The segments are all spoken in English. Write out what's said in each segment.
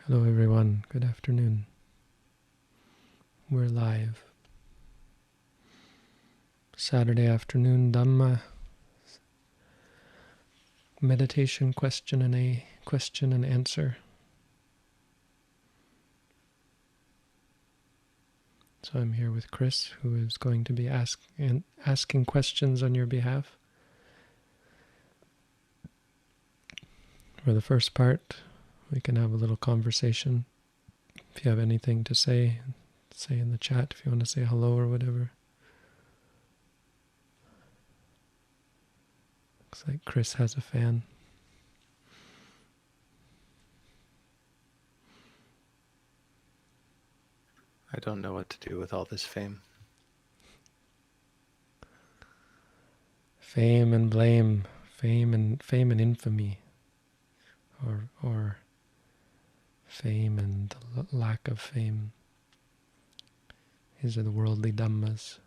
Hello everyone, good afternoon. We're live. Saturday afternoon Dhamma meditation question and answer. So I'm here with Chris, who is going to be asking questions on your behalf. For the first part, we can have a little conversation. If you have anything to say in the chat if you want to say hello or whatever. Looks like Chris has a fan. I don't know what to do with all this fame. Fame and blame, fame and infamy, or fame and the lack of fame. These are the worldly dhammas.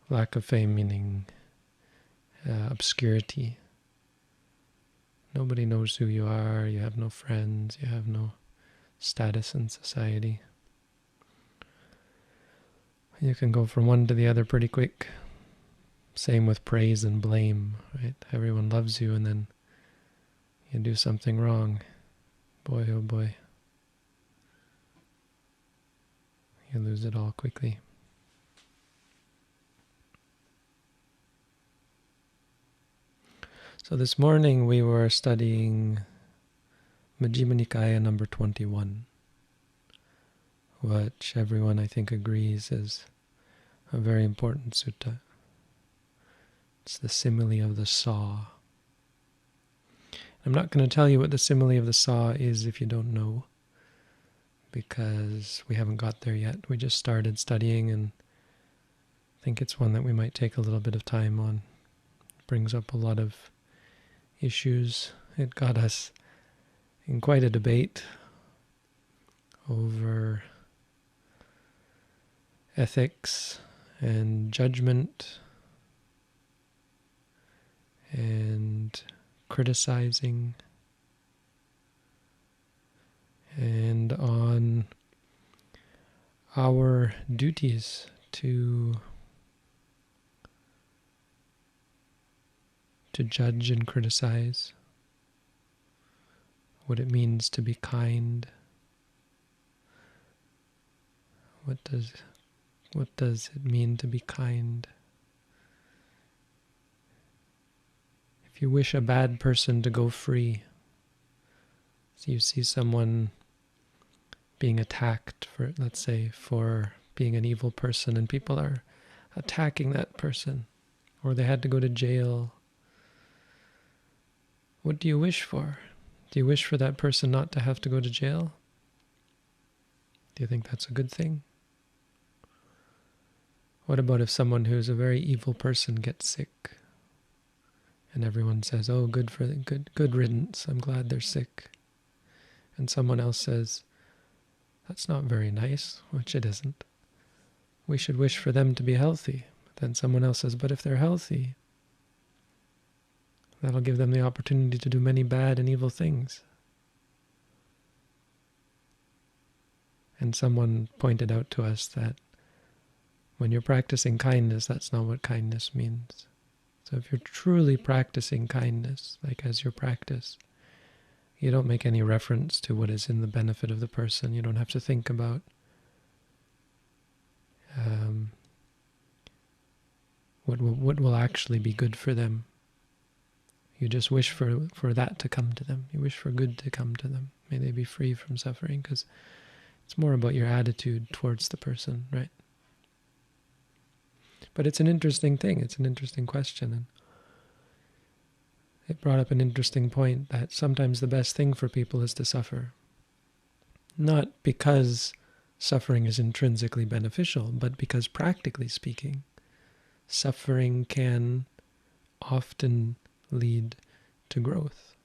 Lack of fame meaning obscurity. Nobody knows who you are, you have no friends, you have no status in society. You can go from one to the other pretty quick. Same with praise and blame, right? Everyone loves you and then you do something wrong. Boy, oh boy. You lose it all quickly. So this morning we were studying Majjhima Nikaya number 21, which everyone I think agrees is a very important sutta. It's the simile of the saw. I'm not going to tell you what the simile of the saw is if you don't know, because we haven't got there yet. We just started studying and I think it's one that we might take a little bit of time on. It brings up a lot of issues. It got us in quite a debate over ethics and judgment and criticizing and on our duties to judge and criticize, what it means to be kind, what does it mean to be kind? If you wish a bad person to go free, so you see someone being attacked for, let's say, for being an evil person, and people are attacking that person, or they had to go to jail, what do you wish for? Do you wish for that person not to have to go to jail? Do you think that's a good thing? What about if someone who's a very evil person gets sick and everyone says, oh, good riddance, I'm glad they're sick. And someone else says, that's not very nice, which it isn't. We should wish for them to be healthy. Then someone else says, but if they're healthy, that'll give them the opportunity to do many bad and evil things. And someone pointed out to us that when you're practicing kindness, that's not what kindness means. So if you're truly practicing kindness, like as your practice, you don't make any reference to what is in the benefit of the person. You don't have to think about what will actually be good for them. You just wish for that to come to them. You wish for good to come to them. May they be free from suffering, because it's more about your attitude towards the person, right? But it's an interesting thing. It's an interesting question. And it brought up an interesting point that sometimes the best thing for people is to suffer. Not because suffering is intrinsically beneficial, but because practically speaking, suffering can often lead to growth.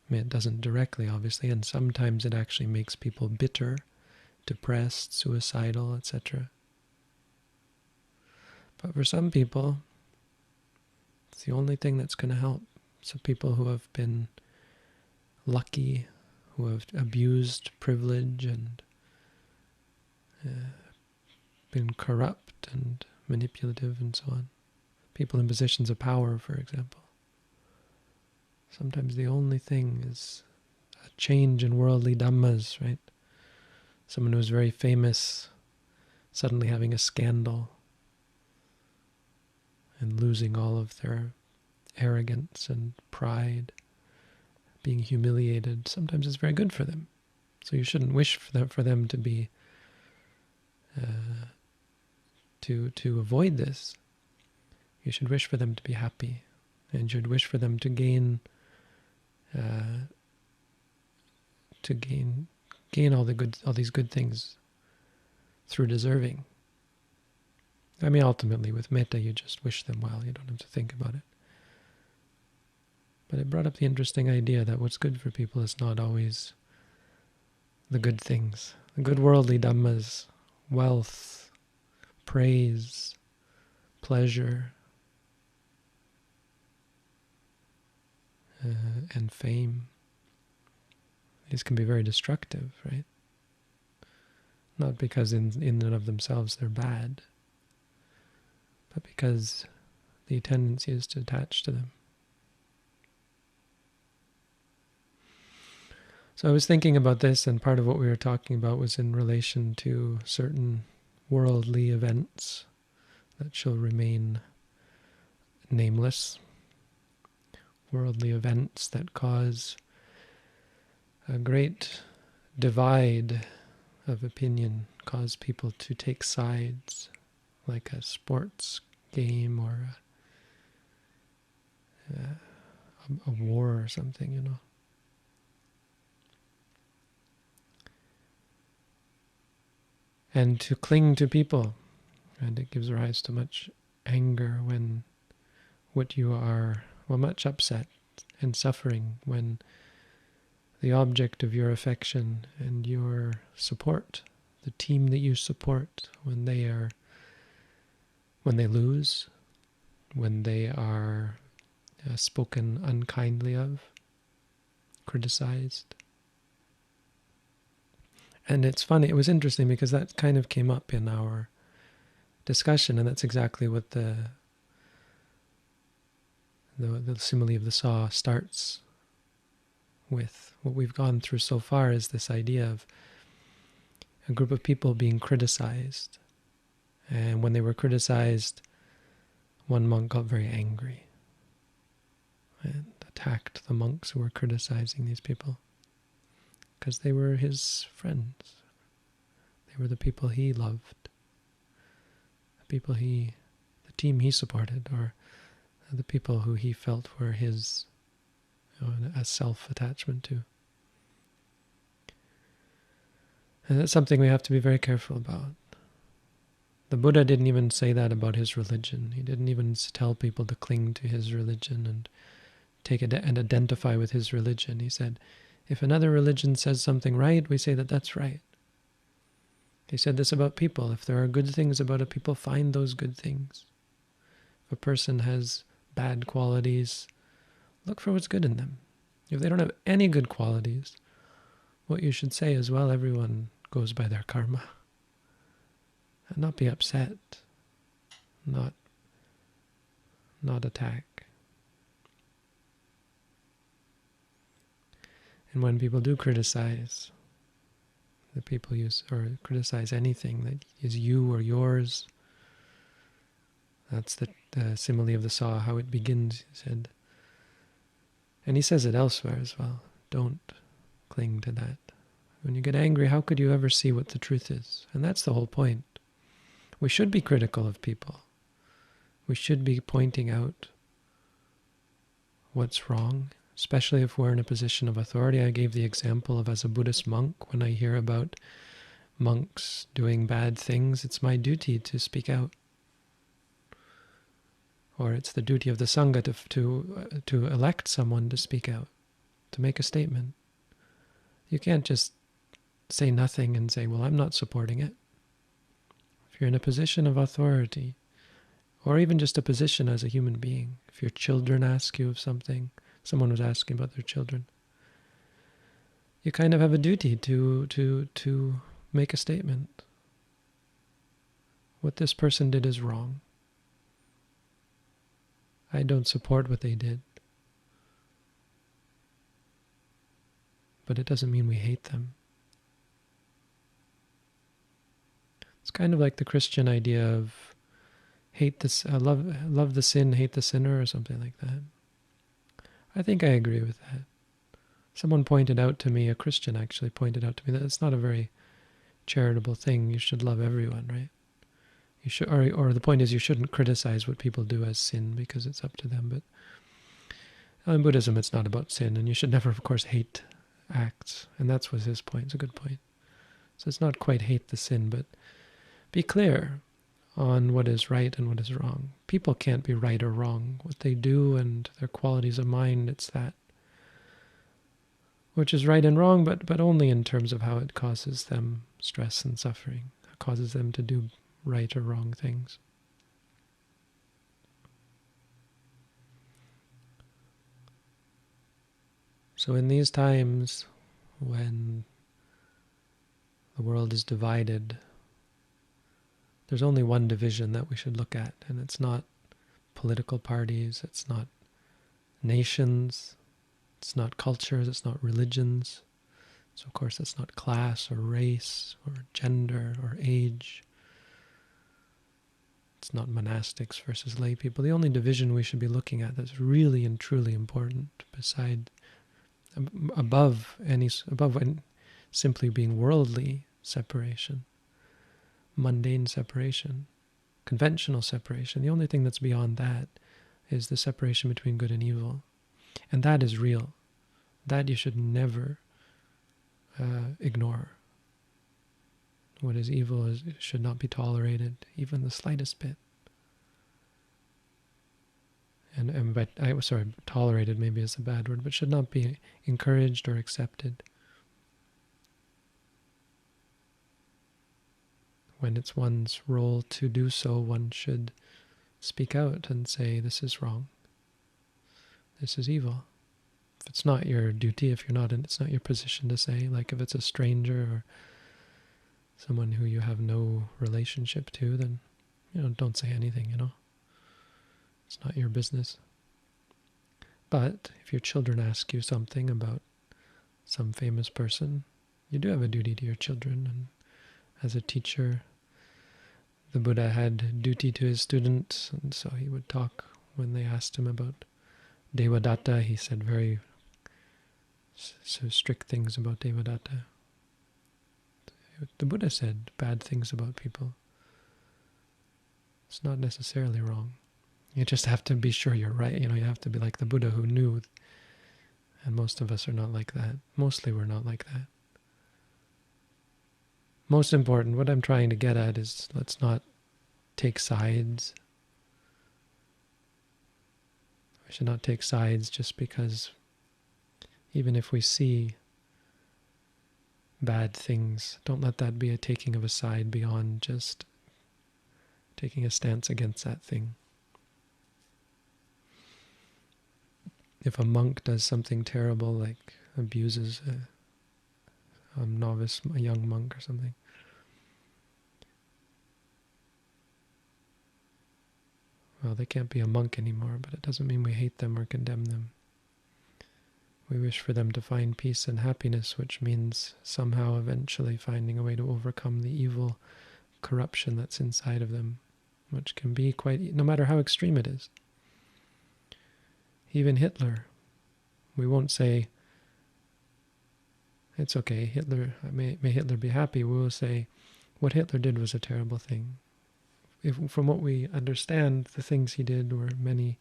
I mean, it doesn't directly, obviously, and sometimes it actually makes people bitter, depressed, suicidal, etc. But for some people, it's the only thing that's going to help. So people who have been lucky, who have abused privilege and been corrupt and manipulative and so on. People in positions of power, for example. Sometimes the only thing is a change in worldly dhammas, right? Someone who's very famous suddenly having a scandal and losing all of their arrogance and pride, being humiliated. Sometimes it's very good for them. So you shouldn't wish for them to be to avoid this. You should wish for them to be happy, and you should wish for them to gain all these good things through deserving. I mean, ultimately, with metta, you just wish them well. You don't have to think about it. But it brought up the interesting idea that what's good for people is not always the good things. The good worldly dhammas, wealth, praise, pleasure, and fame. These can be very destructive, right? Not because in and of themselves they're bad, but because the tendency is to attach to them. So I was thinking about this, and part of what we were talking about was in relation to certain worldly events that shall remain nameless. Worldly events that cause a great divide of opinion, cause people to take sides, like a sports game or a war or something, you know. And to cling to people, and it gives rise to much anger when much upset and suffering when the object of your affection and your support, the team that you support, when they lose, when they are spoken unkindly of, criticized. And it's funny, it was interesting because that kind of came up in our discussion, and that's exactly what the simile of the saw starts with. What we've gone through so far is this idea of a group of people being criticized. And when they were criticized, one monk got very angry and attacked the monks who were criticizing these people because they were his friends. They were the people he loved, the team he supported, or the people who he felt were his, a self-attachment to. And that's something we have to be very careful about. The Buddha didn't even say that about his religion. He didn't even tell people to cling to his religion and take it and identify with his religion. He said, if another religion says something right, we say that that's right. He said this about people. If there are good things about a people, find those good things. If a person has bad qualities, look for what's good in them. If they don't have any good qualities, what you should say is, well, everyone goes by their karma. And not be upset, not attack. And when people do criticize the people or criticize anything that is you or yours, that's the simile of the saw, how it begins, he said. And he says it elsewhere as well. Don't cling to that. When you get angry, how could you ever see what the truth is? And that's the whole point. We should be critical of people. We should be pointing out what's wrong, especially if we're in a position of authority. I gave the example of as a Buddhist monk, when I hear about monks doing bad things, it's my duty to speak out. Or it's the duty of the Sangha to elect someone to speak out, to make a statement. You can't just say nothing and say, well, I'm not supporting it. If you're in a position of authority, or even just a position as a human being, if your children ask you of something, someone was asking about their children, you kind of have a duty to make a statement. What this person did is wrong. I don't support what they did. But it doesn't mean we hate them. It's kind of like the Christian idea of love the sin, hate the sinner, or something like that. I think I agree with that. Someone pointed out to me, a Christian actually pointed out to me, that it's not a very charitable thing. You should love everyone, right? You should, or the point is, you shouldn't criticize what people do as sin because it's up to them. But in Buddhism, it's not about sin, and you should never, of course, hate acts. And that's was his point. It's a good point. So it's not quite hate the sin, but be clear on what is right and what is wrong. People can't be right or wrong. What they do and their qualities of mind, it's that. Which is right and wrong, but only in terms of how it causes them stress and suffering. It causes them to do right or wrong things. So in these times when the world is divided, there's only one division that we should look at, and it's not political parties, it's not nations, it's not cultures, it's not religions. So of course it's not class or race or gender or age. It's not monastics versus lay people. The only division we should be looking at that's really and truly important, above simply being worldly separation, mundane separation, conventional separation. The only thing that's beyond that is the separation between good and evil. And that is real. That you should never ignore. What is evil should not be tolerated, even the slightest bit. Tolerated maybe is a bad word, but should not be encouraged or accepted. When it's one's role to do so, one should speak out and say, this is wrong. This is evil. If it's not your duty, it's not your position to say, like if it's a stranger or someone who you have no relationship to, then, don't say anything, It's not your business. But if your children ask you something about some famous person, you do have a duty to your children. And as a teacher, the Buddha had duty to his students, and so he would talk when they asked him about Devadatta. He said very strict things about Devadatta. The Buddha said bad things about people. It's not necessarily wrong. You just have to be sure you're right. You have to be like the Buddha who knew. And most of us are not like that. Mostly we're not like that. Most important, what I'm trying to get at is let's not take sides. We should not take sides just because even if we see bad things, don't let that be a taking of a side beyond just taking a stance against that thing. If a monk does something terrible, like abuses a novice, a young monk or something, well, they can't be a monk anymore, but it doesn't mean we hate them or condemn them. We wish for them to find peace and happiness, which means somehow eventually finding a way to overcome the evil corruption that's inside of them, which can be quite, no matter how extreme it is. Even Hitler, we won't say, it's okay, Hitler, may Hitler be happy. We will say, what Hitler did was a terrible thing. From what we understand, the things he did were many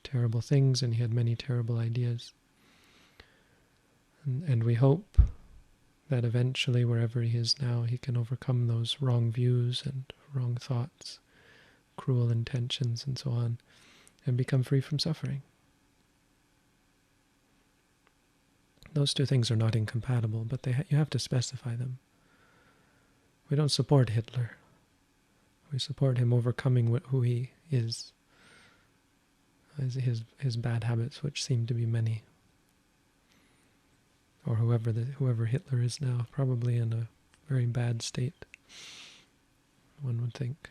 terrible things, and he had many terrible ideas. And we hope that eventually, wherever he is now, he can overcome those wrong views and wrong thoughts, cruel intentions, and so on, and become free from suffering. Those two things are not incompatible, but you have to specify them. We don't support Hitler. We support him overcoming who he is, his bad habits, which seem to be many. or whoever Hitler is now, probably in a very bad state, one would think.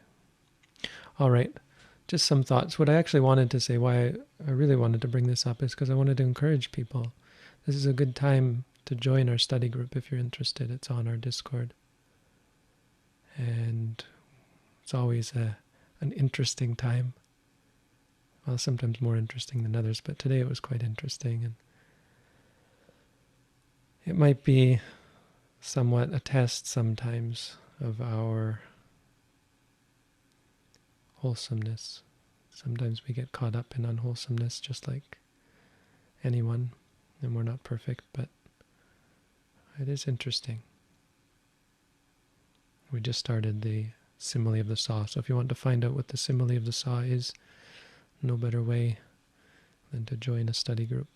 All right, just some thoughts. What I actually wanted to say, why I really wanted to bring this up, is because I wanted to encourage people. This is a good time to join our study group if you're interested. It's on our Discord. And it's always an interesting time. Well, sometimes more interesting than others, but today it was quite interesting. And it might be somewhat a test sometimes of our wholesomeness. Sometimes we get caught up in unwholesomeness just like anyone, and we're not perfect, but it is interesting. We just started the simile of the saw, so if you want to find out what the simile of the saw is, no better way than to join a study group.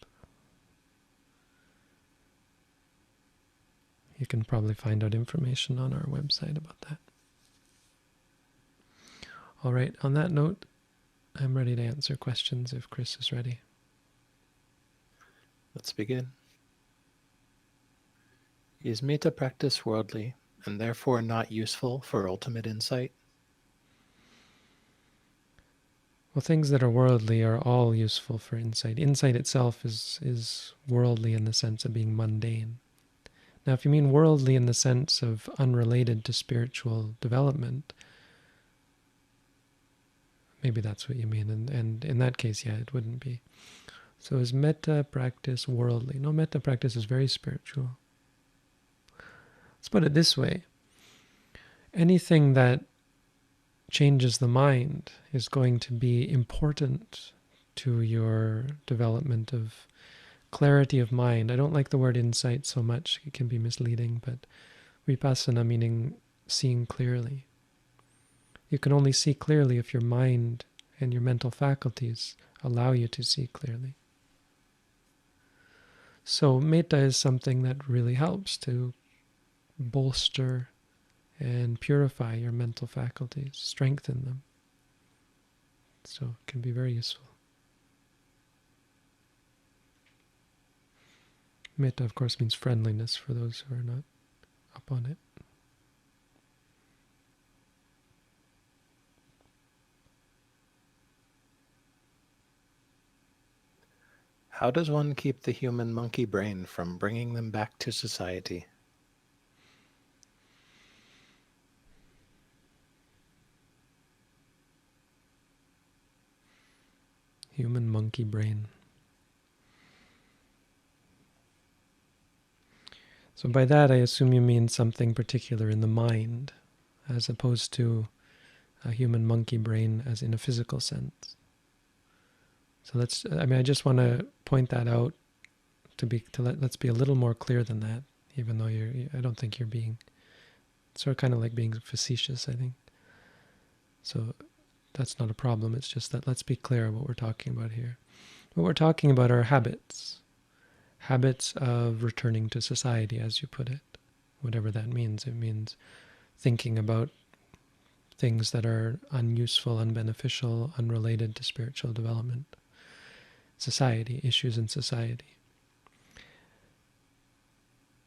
You can probably find out information on our website about that. All right, on that note, I'm ready to answer questions if Chris is ready. Let's begin. Is metta practice worldly and therefore not useful for ultimate insight? Well, things that are worldly are all useful for insight. Insight itself is worldly in the sense of being mundane. Now, if you mean worldly in the sense of unrelated to spiritual development, maybe that's what you mean, and in that case, yeah, it wouldn't be. So is metta practice worldly? No, metta practice is very spiritual. Let's put it this way. Anything that changes the mind is going to be important to your development of clarity of mind. I don't like the word insight so much. It can be misleading, but vipassana meaning seeing clearly. You can only see clearly if your mind and your mental faculties allow you to see clearly. So metta is something that really helps to bolster and purify your mental faculties, strengthen them. So it can be very useful. Metta, of course, means friendliness for those who are not up on it. How does one keep the human monkey brain from bringing them back to society? Human monkey brain. So by that I assume you mean something particular in the mind, as opposed to a human monkey brain as in a physical sense. So I just want to point that out let's be a little more clear than that, even though I don't think you're being, sort of kind of like being facetious, I think. So that's not a problem. It's just that let's be clear what we're talking about here. What we're talking about are habits. Habits of returning to society, as you put it. Whatever that means. It means thinking about things that are unuseful, unbeneficial, unrelated to spiritual development. Society, issues in society.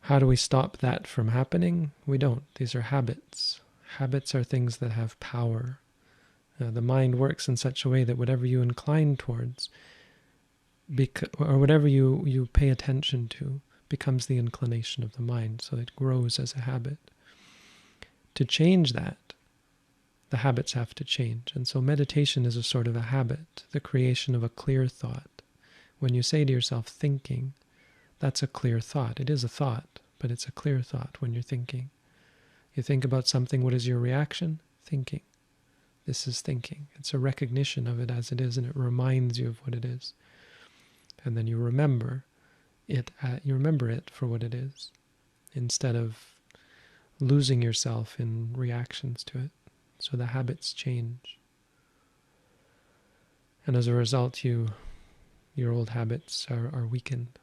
How do we stop that from happening? We don't. These are habits. Habits are things that have power. The mind works in such a way that whatever you incline towards, or whatever you pay attention to, becomes the inclination of the mind, so it grows as a habit. To change that, the habits have to change. And so meditation is a sort of a habit, the creation of a clear thought. When you say to yourself, thinking, that's a clear thought. It is a thought, but it's a clear thought when you're thinking. You think about something, what is your reaction? Thinking. This is thinking. It's a recognition of it as it is, and it reminds you of what it is. And then you remember it for what it is, instead of losing yourself in reactions to it. So the habits change. And as a result, your old habits are weakened.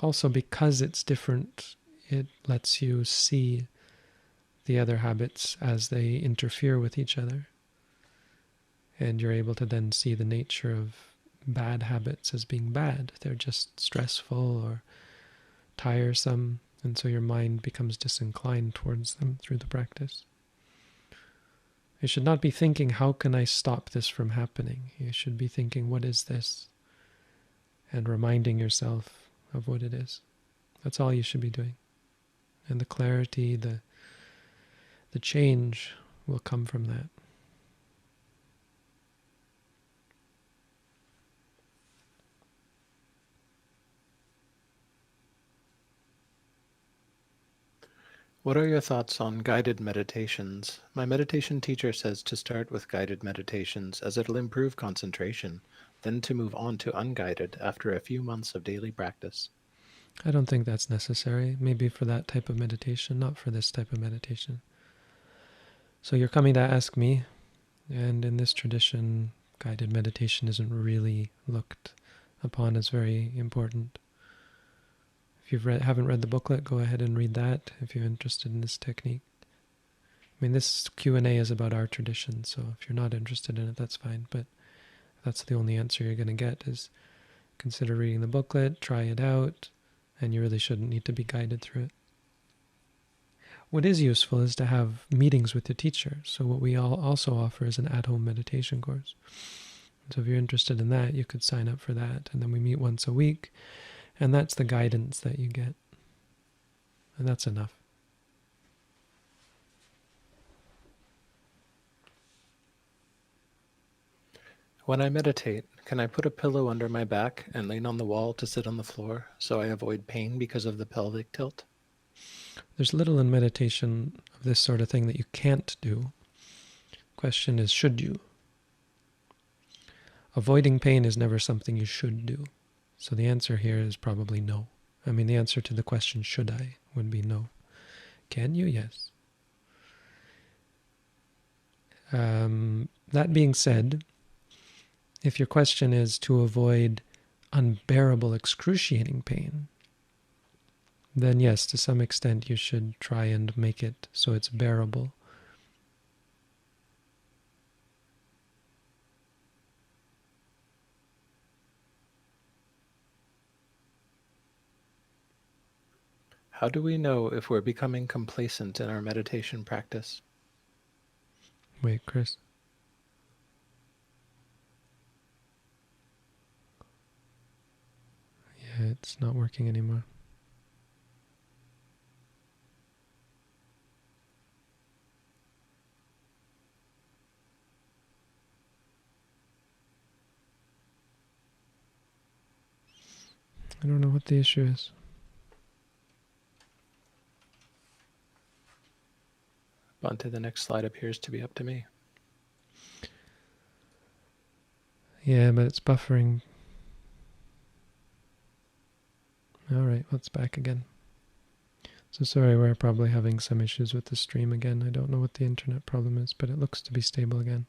Also, because it's different, it lets you see the other habits as they interfere with each other. And you're able to then see the nature of bad habits as being bad. They're just stressful or tiresome, and so your mind becomes disinclined towards them through the practice. You should not be thinking, how can I stop this from happening? You should be thinking, what is this? And reminding yourself of what it is. That's all you should be doing. And the clarity, the change will come from that. What are your thoughts on guided meditations? My meditation teacher says to start with guided meditations as it'll improve concentration, then to move on to unguided after a few months of daily practice. I don't think that's necessary. Maybe for that type of meditation, not for this type of meditation. So you're coming to ask me, and in this tradition, guided meditation isn't really looked upon as very important. If you haven't read the booklet, go ahead and read that if you're interested in this technique. I mean, this Q&A is about our tradition, so if you're not interested in it, that's fine. But that's the only answer you're going to get, is consider reading the booklet, try it out, and you really shouldn't need to be guided through it. What is useful is to have meetings with the teacher. So what we also offer is an at-home meditation course. So if you're interested in that, you could sign up for that. And then we meet once a week, and that's the guidance that you get. And that's enough. When I meditate, can I put a pillow under my back and lean on the wall to sit on the floor so I avoid pain because of the pelvic tilt? There's little in meditation of this sort of thing that you can't do. Question is, should you? Avoiding pain is never something you should do. So the answer here is probably no. I mean, the answer to the question, should I, would be no. Can you? Yes. That being said, if your question is to avoid unbearable, excruciating pain, then yes, to some extent you should try and make it so it's bearable. How do we know if we're becoming complacent in our meditation practice? Wait, Chris. Yeah, it's not working anymore. I don't know what the issue is. On to the next slide appears to be up to me. Yeah, but it's buffering. All right, well, it's back again. So sorry, we're probably having some issues with the stream again. I don't know what the internet problem is, but it looks to be stable again.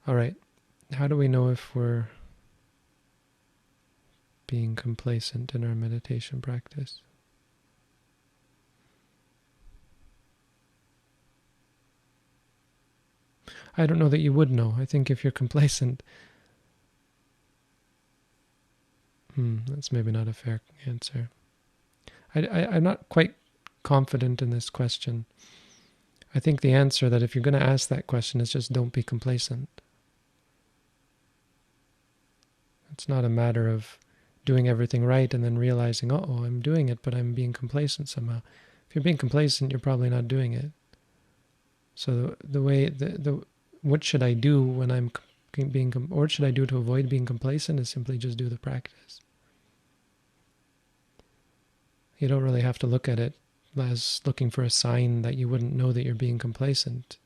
All right, how do we know if we're being complacent in our meditation practice? I don't know that you would know. I think if you're complacent, that's maybe not a fair answer. I'm not quite confident in this question. I think the answer that if you're going to ask that question is just don't be complacent. It's not a matter of doing everything right and then realizing, oh, I'm doing it, but I'm being complacent somehow. If you're being complacent, you're probably not doing it. So what should I do when I'm or what should I do to avoid being complacent is simply just do the practice. You don't really have to look at it as looking for a sign that you wouldn't know that you're being complacent.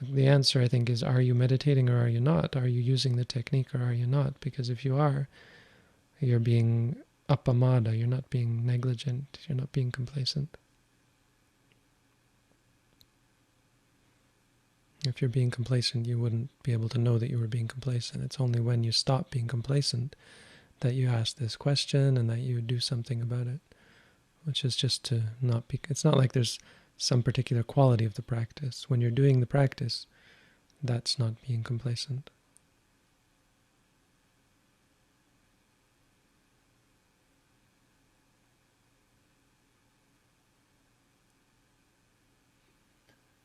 The answer, I think, is, are you meditating or are you not? Are you using the technique or are you not? Because if you are, you're being appamada, you're not being negligent, you're not being complacent. If you're being complacent, you wouldn't be able to know that you were being complacent. It's only when you stop being complacent that you ask this question and that you do something about it, which is just to not be... It's not like there's some particular quality of the practice. When you're doing the practice, that's not being complacent.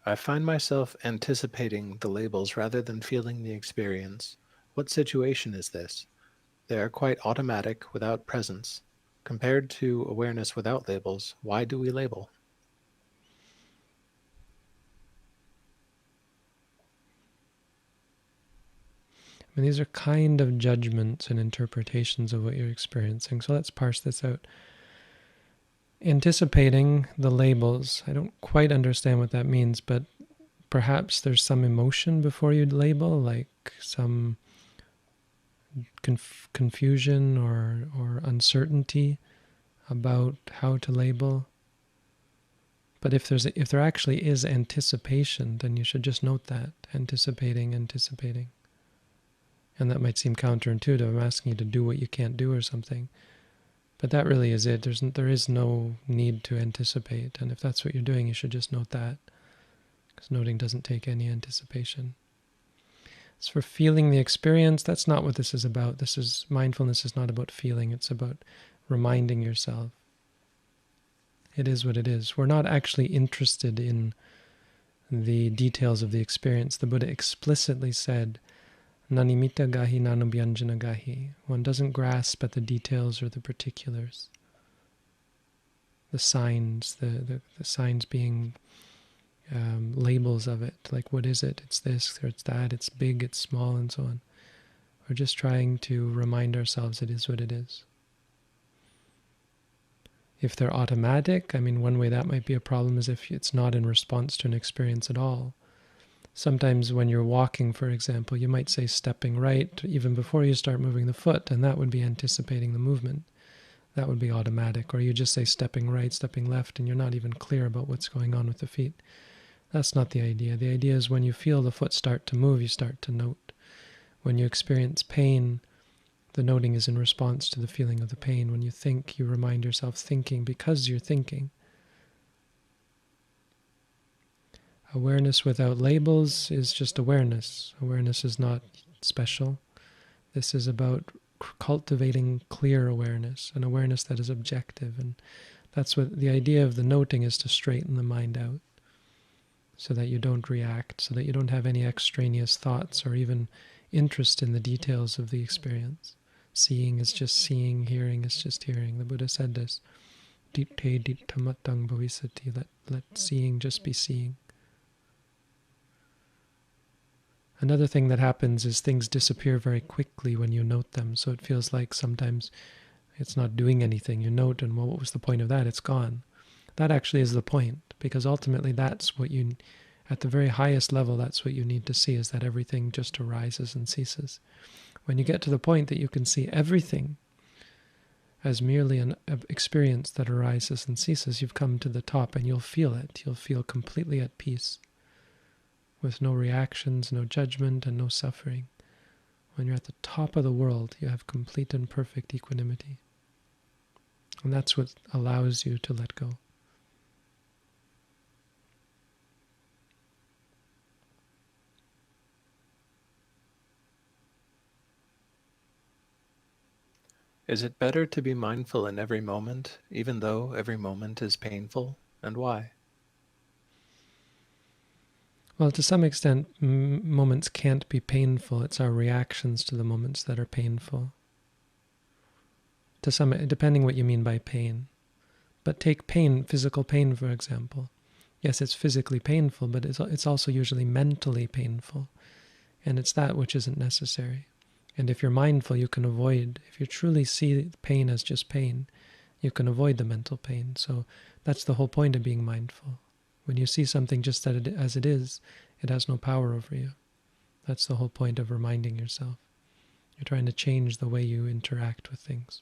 I find myself anticipating the labels rather than feeling the experience. What situation is this? They are quite automatic without presence. Compared to awareness without labels, why do we label? I mean, these are kind of judgments and interpretations of what you're experiencing. So let's parse this out. Anticipating the labels. I don't quite understand what that means, but perhaps there's some emotion before you label, like some confusion or uncertainty about how to label. But if there actually is anticipation, then you should just note that, anticipating. And that might seem counterintuitive. I'm asking you to do what you can't do or something. But that really is it. There is no need to anticipate. And if that's what you're doing, you should just note that. Because noting doesn't take any anticipation. As for feeling the experience, that's not what this is about. Mindfulness is not about feeling. It's about reminding yourself. It is what it is. We're not actually interested in the details of the experience. The Buddha explicitly said, Nanimita gahi nanubhyanjana gahi. One doesn't grasp at the details or the particulars. The signs, the signs being labels of it. Like, what is it? It's this or it's that. It's big, it's small, and so on. We're just trying to remind ourselves it is what it is. If they're automatic, I mean, one way that might be a problem is if it's not in response to an experience at all. Sometimes when you're walking, for example, you might say stepping right even before you start moving the foot, and that would be anticipating the movement. That would be automatic. Or you just say stepping right, stepping left, and you're not even clear about what's going on with the feet. That's not the idea. The idea is when you feel the foot start to move, you start to note. When you experience pain, the noting is in response to the feeling of the pain. When you think, you remind yourself thinking because you're thinking. Awareness without labels is just awareness. Awareness is not special. This is about cultivating clear awareness, an awareness that is objective. And that's what the idea of the noting is, to straighten the mind out so that you don't react, so that you don't have any extraneous thoughts or even interest in the details of the experience. Seeing is just seeing, hearing is just hearing. The Buddha said this, ditte dittamatang bhavisati, let seeing just be seeing. Another thing that happens is things disappear very quickly when you note them, so it feels like sometimes it's not doing anything. You note, and well, what was the point of that? It's gone. That actually is the point, because ultimately that's what you, at the very highest level, that's what you need to see, is that everything just arises and ceases. When you get to the point that you can see everything as merely an experience that arises and ceases, you've come to the top, and you'll feel it. You'll feel completely at peace, with no reactions, no judgment, and no suffering. When you're at the top of the world, you have complete and perfect equanimity. And that's what allows you to let go. Is it better to be mindful in every moment, even though every moment is painful, and why? Well, to some extent, moments can't be painful. It's our reactions to the moments that are painful. Depending what you mean by pain. But take pain, physical pain, for example. Yes, it's physically painful, but it's also usually mentally painful. And it's that which isn't necessary. And if you're mindful, you can avoid, if you truly see pain as just pain, you can avoid the mental pain. So that's the whole point of being mindful. When you see something just as it is, it has no power over you. That's the whole point of reminding yourself. You're trying to change the way you interact with things.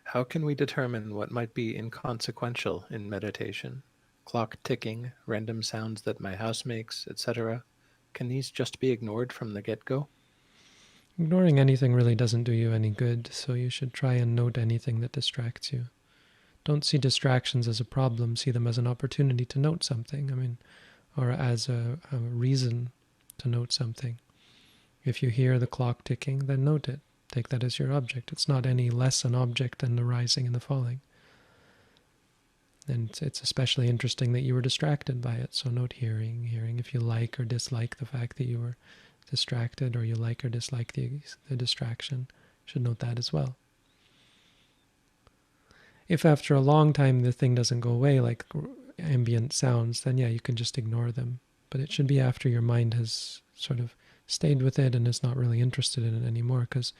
How can we determine what might be inconsequential in meditation? Clock ticking, random sounds that my house makes, etc. Can these just be ignored from the get-go? Ignoring anything really doesn't do you any good, so you should try and note anything that distracts you. Don't see distractions as a problem, see them as an opportunity to note something, or as a reason to note something. If you hear the clock ticking, then note it. Take that as your object. It's not any less an object than the rising and the falling. And it's especially interesting that you were distracted by it. So note hearing. Hearing if you like or dislike the fact that you were distracted, or you like or dislike the distraction. You should note that as well. If after a long time the thing doesn't go away, like ambient sounds, then yeah, you can just ignore them. But it should be after your mind has sort of stayed with it and is not really interested in it anymore, because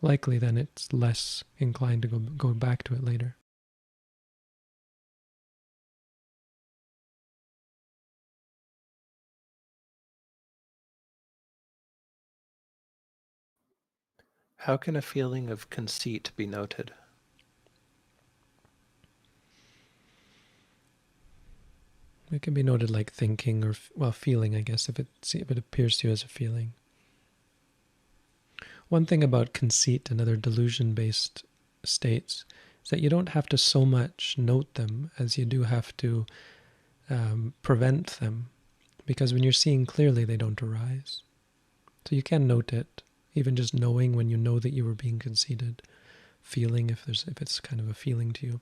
likely then it's less inclined to go back to it later. How can a feeling of conceit be noted? It can be noted like thinking or, well, feeling, I guess, if it appears to you as a feeling. One thing about conceit and other delusion-based states is that you don't have to so much note them as you do have to prevent them, because when you're seeing clearly, they don't arise. So you can note it, even just knowing when you know that you were being conceited, feeling if it's kind of a feeling to you.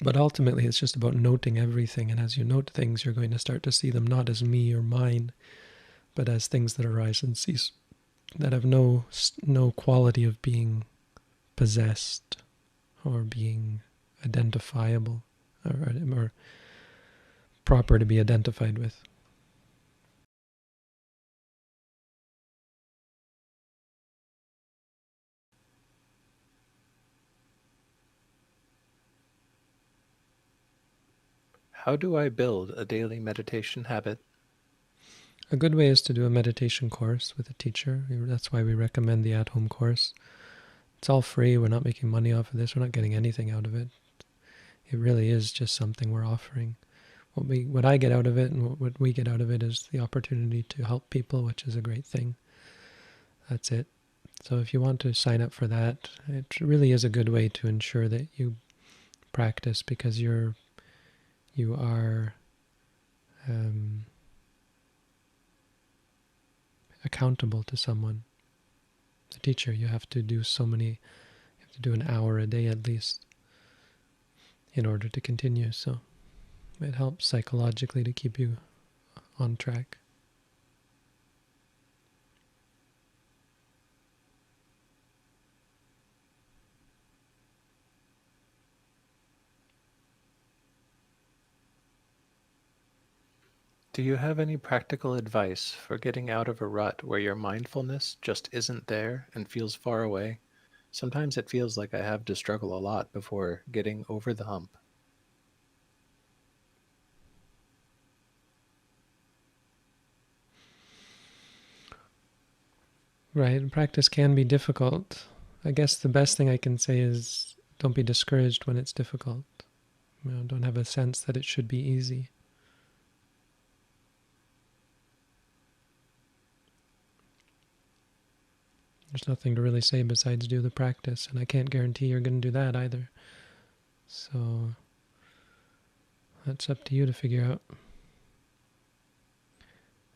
But ultimately, it's just about noting everything, and as you note things, you're going to start to see them not as me or mine, but as things that arise and cease, that have no quality of being possessed or being identifiable or proper to be identified with. How do I build a daily meditation habit? A good way is to do a meditation course with a teacher. That's why we recommend the at-home course. It's all free. We're not making money off of this. We're not getting anything out of it. It really is just something we're offering. What I get out of it and what we get out of it is the opportunity to help people, which is a great thing. That's it. So if you want to sign up for that, it really is a good way to ensure that you practice, because you are accountable to someone. The teacher, you have to do an hour a day at least in order to continue. So it helps psychologically to keep you on track. Do you have any practical advice for getting out of a rut where your mindfulness just isn't there and feels far away? Sometimes it feels like I have to struggle a lot before getting over the hump. Right, practice can be difficult. I guess the best thing I can say is don't be discouraged when it's difficult. Don't have a sense that it should be easy. There's nothing to really say besides do the practice, and I can't guarantee you're going to do that either. So that's up to you to figure out.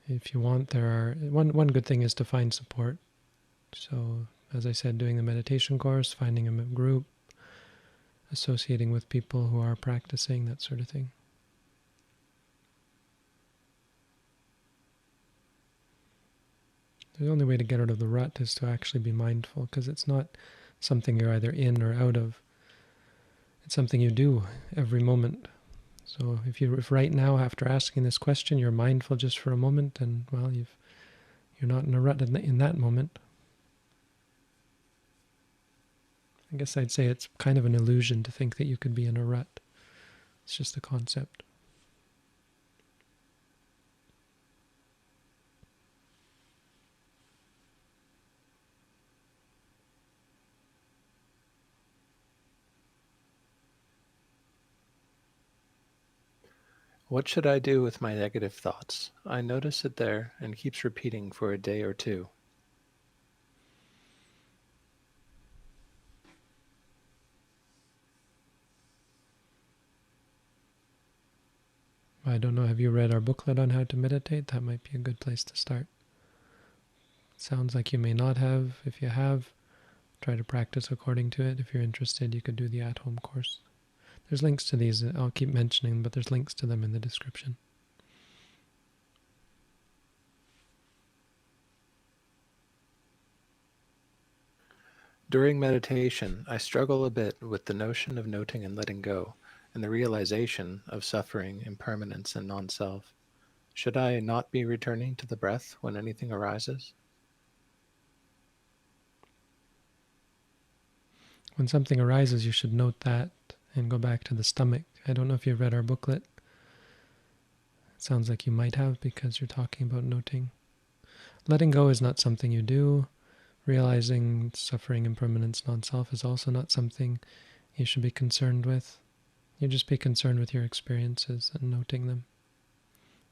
If you want, there are one good thing is to find support. So as I said, doing the meditation course, finding a group, associating with people who are practicing, that sort of thing. The only way to get out of the rut is to actually be mindful, because it's not something you're either in or out of. It's something you do every moment. So if right now, after asking this question, you're mindful just for a moment, and well, you're not in a rut in that moment. I guess I'd say it's kind of an illusion to think that you could be in a rut. It's just a concept. What should I do with my negative thoughts? I notice it there and keeps repeating for a day or two. I don't know, have you read our booklet on how to meditate? That might be a good place to start. It sounds like you may not have. If you have, try to practice according to it. If you're interested, you could do the at-home course. There's links to these. I'll keep mentioning, but there's links to them in the description. During meditation, I struggle a bit with the notion of noting and letting go, and the realization of suffering, impermanence, and non-self. Should I not be returning to the breath when anything arises? When something arises, you should note that and go back to the stomach. I don't know if you've read our booklet. It sounds like you might have because you're talking about noting. Letting go is not something you do. Realizing suffering, impermanence, non-self is also not something you should be concerned with. You just be concerned with your experiences and noting them.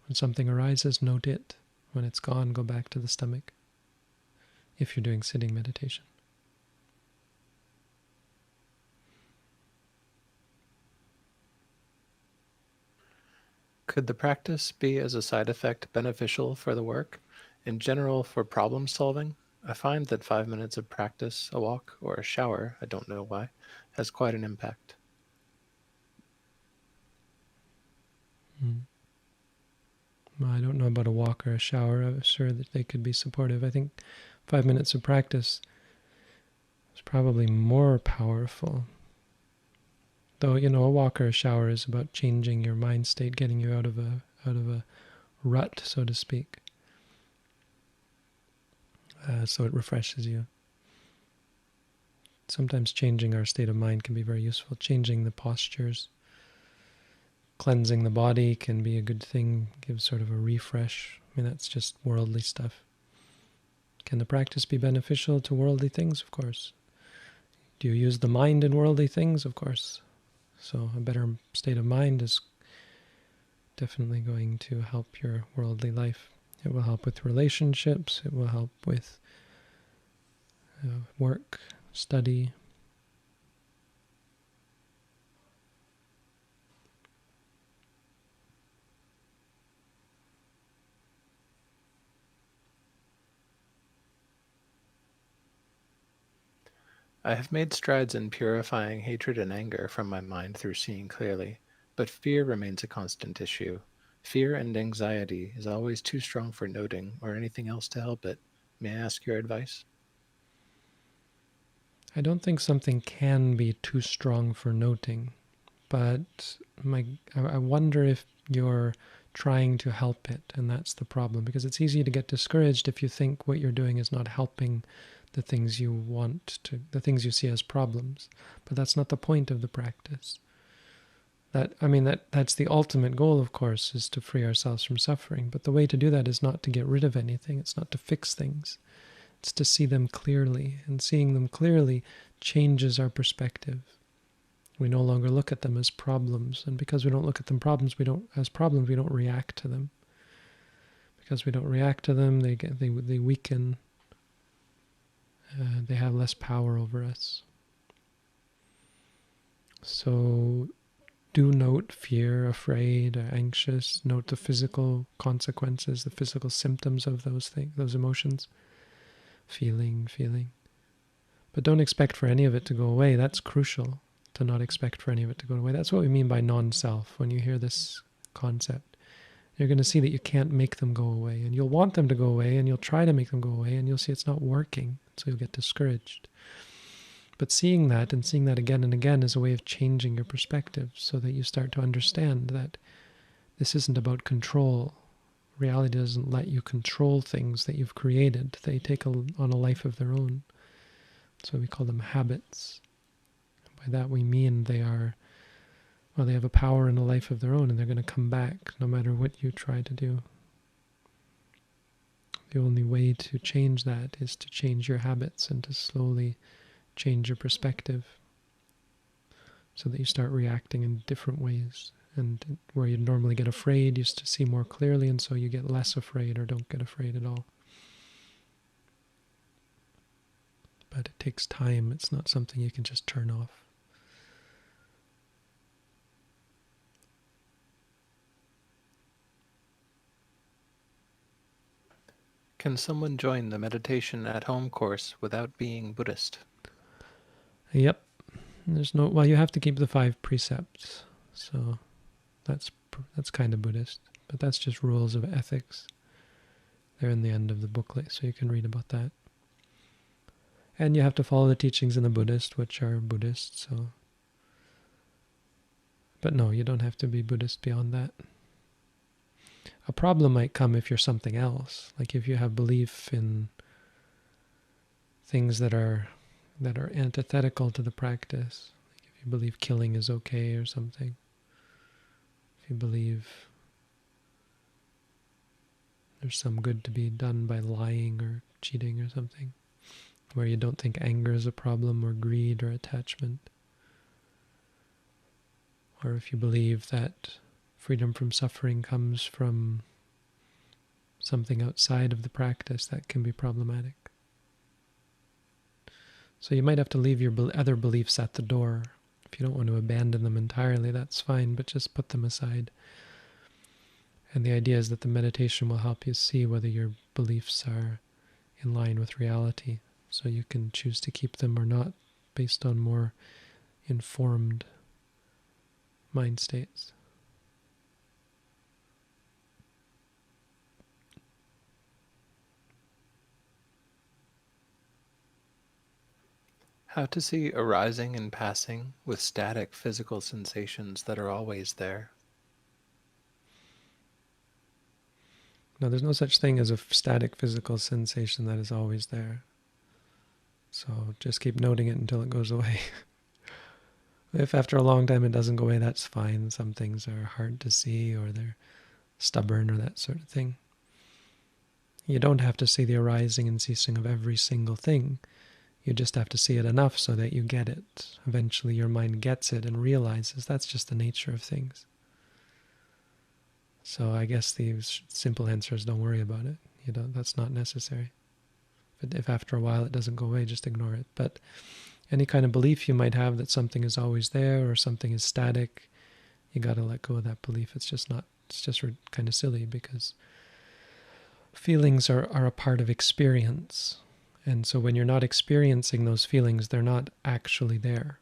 When something arises, note it. When it's gone, go back to the stomach. If you're doing sitting meditation. Could the practice be as a side effect beneficial for the work? In general, for problem solving, I find that 5 minutes of practice, a walk, or a shower, I don't know why, has quite an impact. Well, I don't know about a walk or a shower. I'm sure that they could be supportive. I think 5 minutes of practice is probably more powerful. Though, a walk or a shower is about changing your mind state, getting you out of a rut, so to speak. So it refreshes you. Sometimes changing our state of mind can be very useful. Changing the postures, cleansing the body can be a good thing, gives sort of a refresh. I mean, that's just worldly stuff. Can the practice be beneficial to worldly things? Of course. Do you use the mind in worldly things? Of course. So a better state of mind is definitely going to help your worldly life. It will help with relationships. It will help with work, study. I have made strides in purifying hatred and anger from my mind through seeing clearly, but fear remains a constant issue. Fear and anxiety is always too strong for noting or anything else to help it. May I ask your advice? I don't think something can be too strong for noting, but I wonder if you're trying to help it, and that's the problem, because it's easy to get discouraged if you think what you're doing is not helping the things the things you see as problems. But that's not the point of the practice. That's the ultimate goal, of course, is to free ourselves from suffering. But the way to do that is not to get rid of anything. It's not to fix things. It's to see them clearly, and seeing them clearly changes our perspective. We no longer look at them as problems, and because we don't look at them as problems, we don't react to them. Because we don't react to them, they weaken. They have less power over us. So do note fear, afraid, or anxious. Note the physical consequences, the physical symptoms of those things, those emotions. Feeling. But don't expect for any of it to go away. That's crucial, to not expect for any of it to go away. That's what we mean by non-self. When you hear this concept, you're going to see that you can't make them go away. And you'll want them to go away, and you'll try to make them go away, and you'll see it's not working. So you'll get discouraged. But seeing that and seeing that again and again is a way of changing your perspective so that you start to understand that this isn't about control. Reality doesn't let you control things that you've created. They take on a life of their own. So we call them habits. By that we mean they have a power and a life of their own, and they're going to come back no matter what you try to do. The only way to change that is to change your habits and to slowly change your perspective so that you start reacting in different ways. And where you'd normally get afraid, you to see more clearly, and so you get less afraid or don't get afraid at all. But it takes time. It's not something you can just turn off. Can someone join the meditation at home course without being Buddhist? Yep. Well, you have to keep the 5 precepts. So that's kind of Buddhist. But that's just rules of ethics. They're in the end of the booklet, so you can read about that. And you have to follow the teachings in the Buddhist, which are Buddhist, so... But no, you don't have to be Buddhist beyond that. A problem might come if you're something else. Like if you have belief in things that are antithetical to the practice. Like if you believe killing is okay or something. If you believe there's some good to be done by lying or cheating or something. Where you don't think anger is a problem or greed or attachment. Or if you believe that freedom from suffering comes from something outside of the practice, that can be problematic. So you might have to leave your other beliefs at the door. If you don't want to abandon them entirely, that's fine, but just put them aside. And the idea is that the meditation will help you see whether your beliefs are in line with reality, so you can choose to keep them or not based on more informed mind states. How to see arising and passing with static physical sensations that are always there. Now, there's no such thing as a static physical sensation that is always there. So just keep noting it until it goes away. If after a long time it doesn't go away, that's fine. Some things are hard to see or they're stubborn or that sort of thing. You don't have to see the arising and ceasing of every single thing. You just have to see it enough so that you get it. Eventually your mind gets it and realizes that's just the nature of things. So I guess the simple answer is don't worry about it. That's not necessary. But if after a while it doesn't go away, just ignore it. But any kind of belief you might have that something is always there or something is static, you got to let go of that belief. It's just kind of silly because feelings are a part of experience. And so when you're not experiencing those feelings, they're not actually there.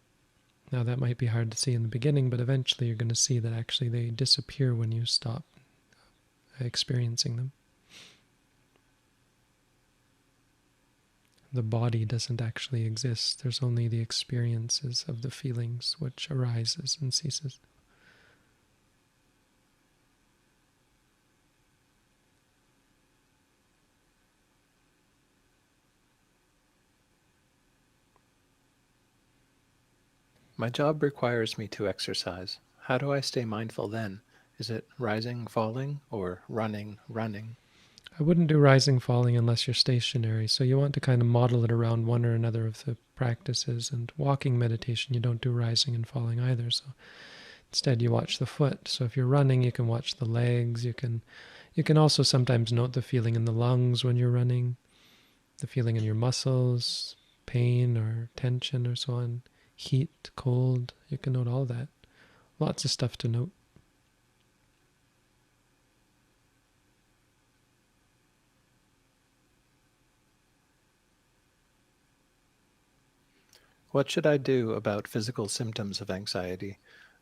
Now that might be hard to see in the beginning, but eventually you're going to see that actually they disappear when you stop experiencing them. The body doesn't actually exist. There's only the experiences of the feelings which arises and ceases. My job requires me to exercise. How do I stay mindful then? Is it rising, falling, or running, running? I wouldn't do rising, falling unless you're stationary. So you want to kind of model it around one or another of the practices. And walking meditation, you don't do rising and falling either. So instead you watch the foot. So if you're running, you can watch the legs. You can also sometimes note the feeling in the lungs when you're running, the feeling in your muscles, pain or tension or so on, heat, cold. You can note all that. Lots of stuff to note. What should I do about physical symptoms of anxiety?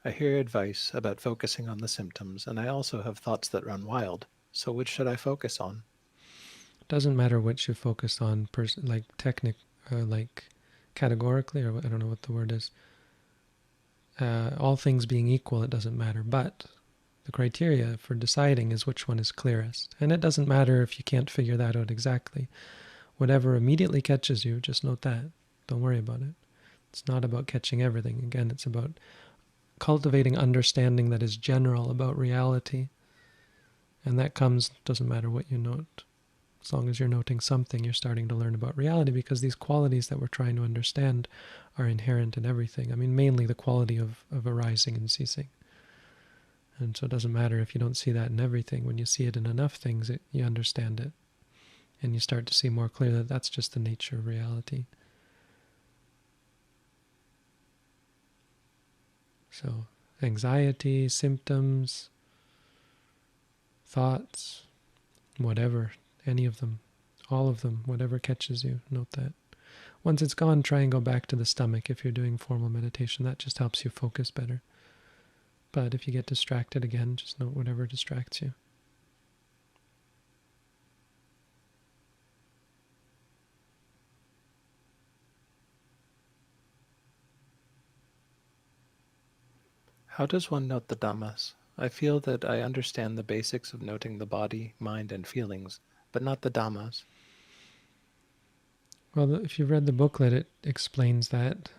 I hear advice about focusing on the symptoms, and I also have thoughts that run wild. So which should I focus on? It doesn't matter which you focus on, like categorically, or I don't know what the word is. All things being equal, it doesn't matter. But the criteria for deciding is which one is clearest. And it doesn't matter if you can't figure that out exactly. Whatever immediately catches you, just note that. Don't worry about it. It's not about catching everything. Again, it's about cultivating understanding that is general about reality. And that doesn't matter what you note. As long as you're noting something, you're starting to learn about reality, because these qualities that we're trying to understand are inherent in everything. I mean, mainly the quality of arising and ceasing. And so it doesn't matter if you don't see that in everything. When you see it in enough things, you understand it. And you start to see more clearly that that's just the nature of reality. So anxiety, symptoms, thoughts, whatever, any of them, All of them, whatever catches you, note that. Once it's gone, try and go back to the stomach if you're doing formal meditation. That just helps you focus better. But if you get distracted again, just note whatever distracts you. How does one note the Dhammas? I feel that I understand the basics of noting the body, mind, and feelings, but not the Dhammas. Well, if you've read the booklet, it explains that.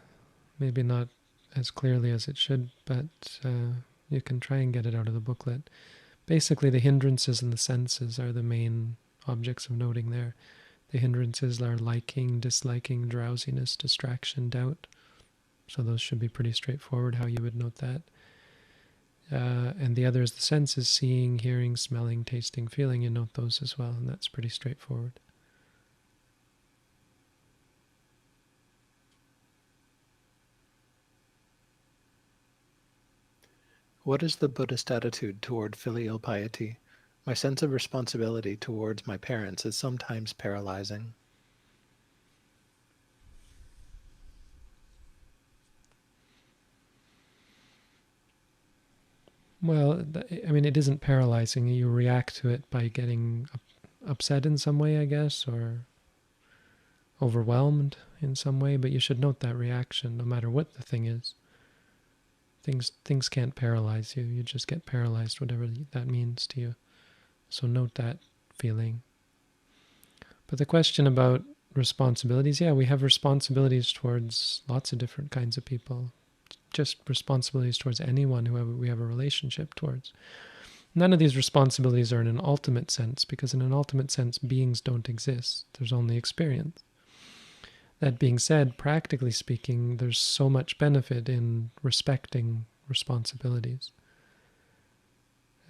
Maybe not as clearly as it should, but you can try and get it out of the booklet. Basically, the hindrances and the senses are the main objects of noting there. The hindrances are liking, disliking, drowsiness, distraction, doubt. So those should be pretty straightforward how you would note that. And the other is the senses, seeing, hearing, smelling, tasting, feeling. You note those as well, and that's pretty straightforward. What is the Buddhist attitude toward filial piety? My sense of responsibility towards my parents is sometimes paralyzing. Well, I mean, it isn't paralyzing. You react to it by getting upset in some way, I guess, or overwhelmed in some way, but you should note that reaction no matter what the thing is. Things can't paralyze you. You just get paralyzed, whatever that means to you. So note that feeling. But the question about responsibilities, yeah, we have responsibilities towards lots of different kinds of people. Just responsibilities towards anyone who we have a relationship towards. None of these responsibilities are in an ultimate sense, because in an ultimate sense, beings don't exist. There's only experience. That being said, practically speaking, there's so much benefit in respecting responsibilities.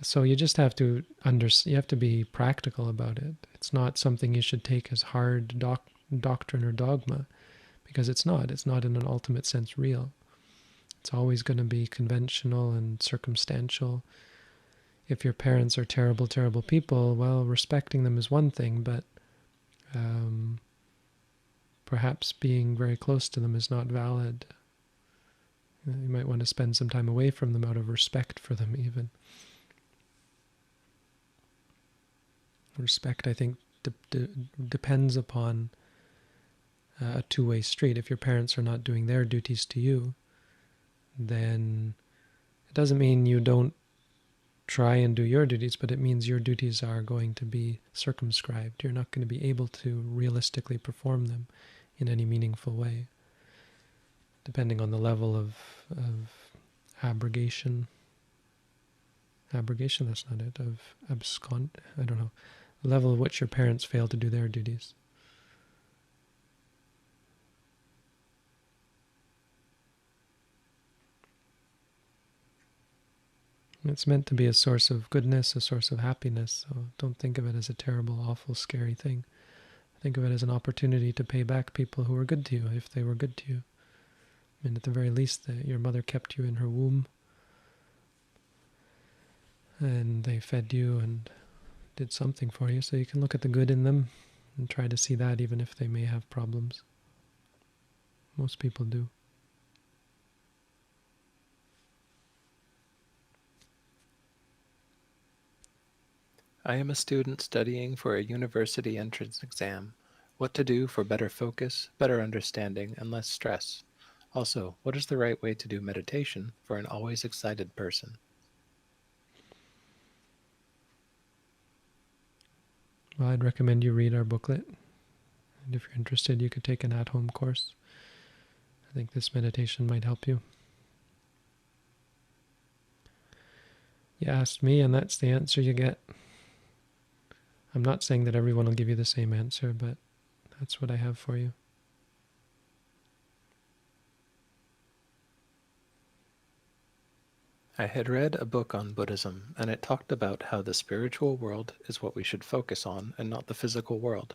So you just have to you have to be practical about it. It's not something you should take as hard doctrine or dogma, because it's not. It's not in an ultimate sense real. It's always going to be conventional and circumstantial. If your parents are terrible, terrible people, well, respecting them is one thing, but perhaps being very close to them is not valid. You might want to spend some time away from them out of respect for them even. Respect, I think, depends upon a two-way street. If your parents are not doing their duties to you, then it doesn't mean you don't try and do your duties, but it means your duties are going to be circumscribed. You're not going to be able to realistically perform them in any meaningful way, depending on the level of abrogation. Abrogation, that's not it. Of abscond, I don't know. The level at which your parents fail to do their duties. It's meant to be a source of goodness, a source of happiness, so don't think of it as a terrible, awful, scary thing. Think of it as an opportunity to pay back people who were good to you, if they were good to you. I mean, at the very least, your mother kept you in her womb, and they fed you and did something for you, so you can look at the good in them and try to see that even if they may have problems. Most people do. I am a student studying for a university entrance exam. What to do for better focus, better understanding, and less stress? Also, what is the right way to do meditation for an always excited person? Well, I'd recommend you read our booklet. And if you're interested, you could take an at-home course. I think this meditation might help you. You asked me, and that's the answer you get. I'm not saying that everyone will give you the same answer, but that's what I have for you. I had read a book on Buddhism, and it talked about how the spiritual world is what we should focus on and not the physical world.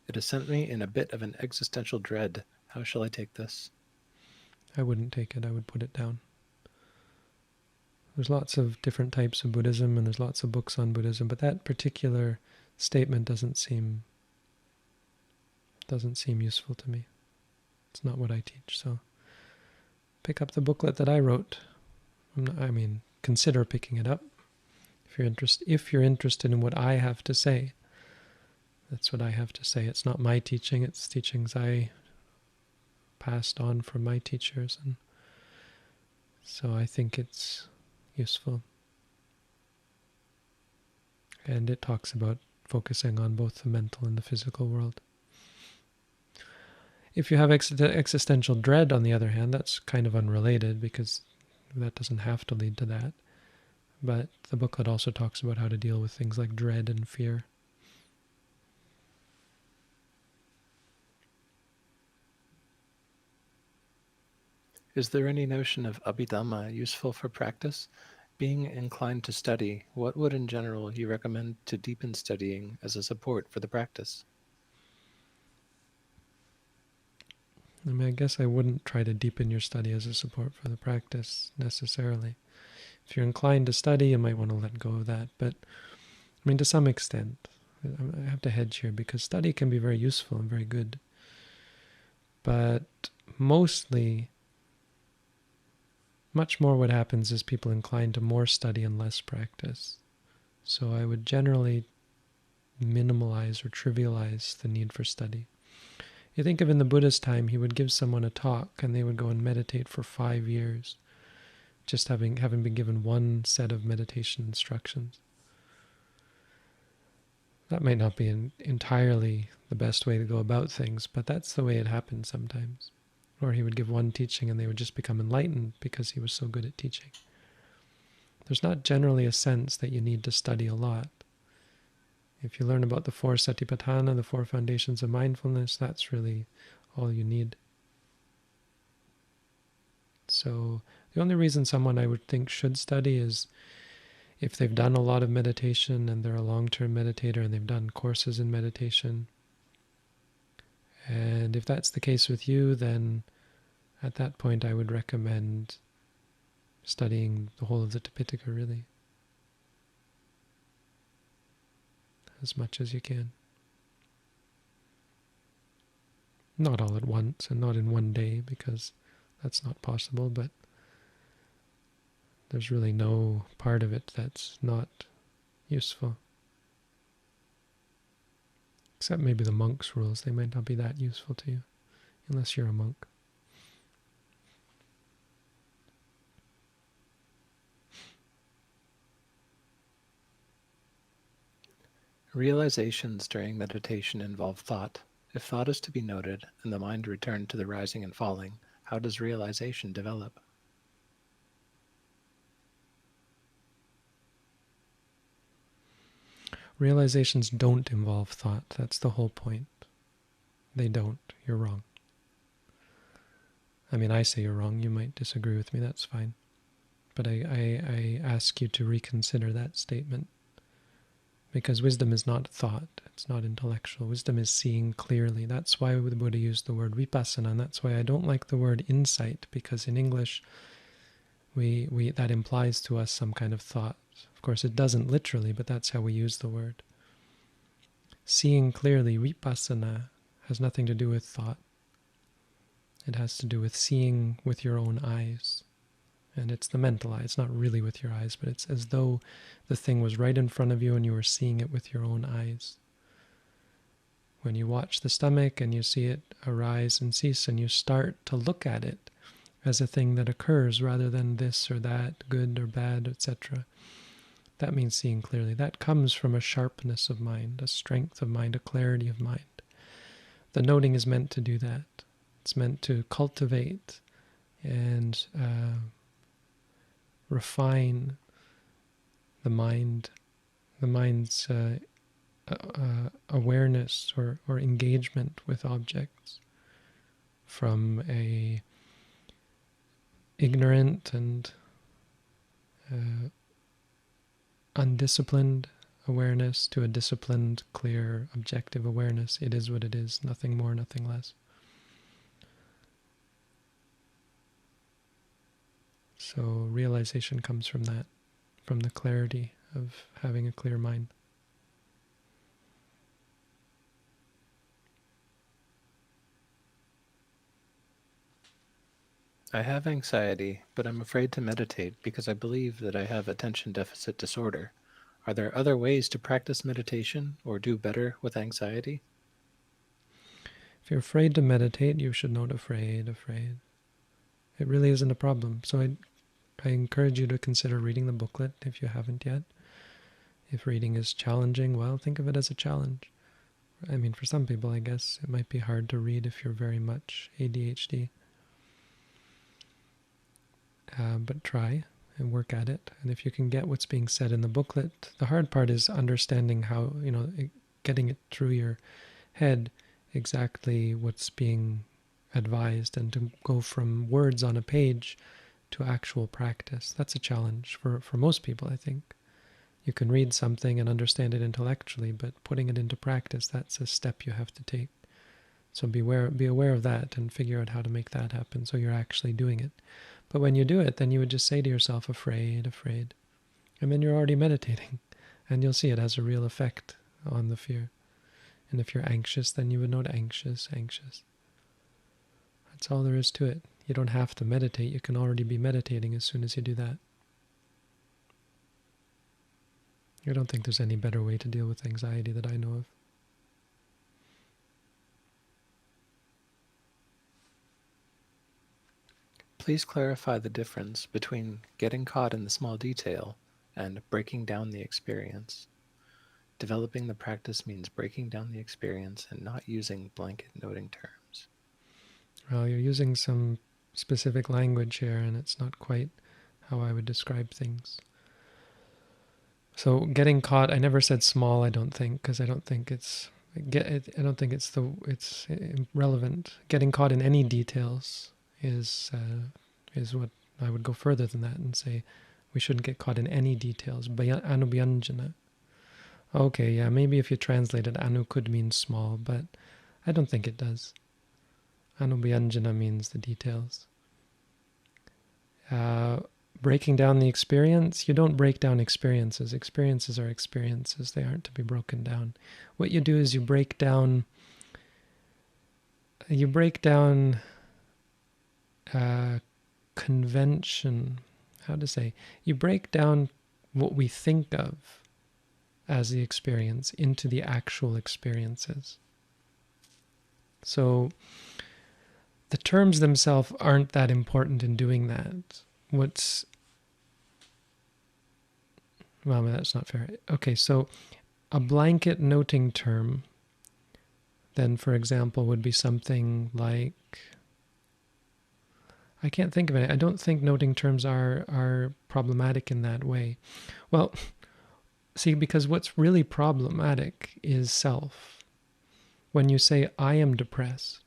It has sent me in a bit of an existential dread. How shall I take this? I wouldn't take it. I would put it down. There's lots of different types of Buddhism, and there's lots of books on Buddhism, but that particular statement doesn't seem Doesn't seem useful to me. It's not what I teach, so pick up the booklet that I wrote. Consider picking it up if you're interested in what I have to say. That's what I have to say. It's not my teaching, it's teachings I passed on from my teachers, and so I think it's useful. And it talks about focusing on both the mental and the physical world. If you have existential dread, on the other hand, that's kind of unrelated because that doesn't have to lead to that. But the booklet also talks about how to deal with things like dread and fear. Is there any notion of abhidhamma useful for practice? Being inclined to study, what would in general you recommend to deepen studying as a support for the practice? I guess I wouldn't try to deepen your study as a support for the practice necessarily. If you're inclined to study, you might want to let go of that. But, to some extent, I have to hedge here because study can be very useful and very good. But mostly, much more what happens is people inclined to more study and less practice. So I would generally minimalize or trivialize the need for study. You think of in the Buddhist time, he would give someone a talk and they would go and meditate for 5 years, just having been given one set of meditation instructions. That might not be entirely the best way to go about things, but that's the way it happens sometimes. Or he would give one teaching and they would just become enlightened because he was so good at teaching. There's not generally a sense that you need to study a lot. If you learn about the 4 satipatthana, the 4 foundations of mindfulness, that's really all you need. So the only reason someone I would think should study is if they've done a lot of meditation and they're a long-term meditator and they've done courses in meditation. And if that's the case with you, then at that point I would recommend studying the whole of the Tipitaka, really, as much as you can. Not all at once and not in one day, because that's not possible, but there's really no part of it that's not useful. Except maybe the monk's rules. They might not be that useful to you, unless you're a monk. Realizations during meditation involve thought. If thought is to be noted and the mind returned to the rising and falling, how does realization develop? Realizations don't involve thought. That's the whole point. They don't. You're wrong. I say you're wrong. You might disagree with me. That's fine. But I ask you to reconsider that statement. Because wisdom is not thought. It's not intellectual. Wisdom is seeing clearly. That's why the Buddha used the word vipassana, and that's why I don't like the word insight, because in English we that implies to us some kind of thought. Of course, it doesn't literally, but that's how we use the word. Seeing clearly, vipassana, has nothing to do with thought. It has to do with seeing with your own eyes. And it's the mental eye. It's not really with your eyes, but it's as though the thing was right in front of you and you were seeing it with your own eyes. When you watch the stomach and you see it arise and cease and you start to look at it as a thing that occurs rather than this or that, good or bad, etc., that means seeing clearly. That comes from a sharpness of mind, a strength of mind, a clarity of mind. The noting is meant to do that. It's meant to cultivate and refine the mind's awareness or engagement with objects from a ignorant and undisciplined awareness to a disciplined, clear, objective awareness. It is what it is, nothing more, nothing less. So realization comes from that, from the clarity of having a clear mind. I have anxiety, but I'm afraid to meditate because I believe that I have attention deficit disorder. Are there other ways to practice meditation or do better with anxiety? If you're afraid to meditate, you should note afraid, afraid. It really isn't a problem. So I encourage you to consider reading the booklet if you haven't yet. If reading is challenging, well, think of it as a challenge. I mean, for some people, I guess, it might be hard to read if you're very much ADHD. But try and work at it. And if you can get what's being said in the booklet, the hard part is understanding how, getting it through your head exactly what's being advised, and to go from words on a page to actual practice. That's a challenge for most people, I think. You can read something and understand it intellectually, but putting it into practice, that's a step you have to take. So be aware of that and figure out how to make that happen so you're actually doing it. But when you do it, then you would just say to yourself, afraid, afraid. And then you're already meditating. And you'll see it has a real effect on the fear. And if you're anxious, then you would note anxious, anxious. That's all there is to it. You don't have to meditate. You can already be meditating as soon as you do that. I don't think there's any better way to deal with anxiety that I know of. Please clarify the difference between getting caught in the small detail and breaking down the experience. Developing the practice means breaking down the experience and not using blanket noting terms. Well, you're using some specific language here, and it's not quite how I would describe things. So getting caught, I never said small, I don't think, because I don't think it's irrelevant. Getting caught in any details is what I would go further than that and say we shouldn't get caught in any details. Anubhyanjana. Okay, yeah, maybe if you translate it, anu could mean small, but I don't think it does. Anubhyanjana means the details. Breaking down the experience, you don't break down experiences. Experiences are experiences. They aren't to be broken down. What you do is you break down convention, you break down what we think of as the experience into the actual experiences. So the terms themselves aren't that important in doing that. Well, that's not fair. Okay, so a blanket noting term then, for example, would be something like, I can't think of it. I don't think noting terms are problematic in that way. Well, see, because what's really problematic is self. When you say, I am depressed,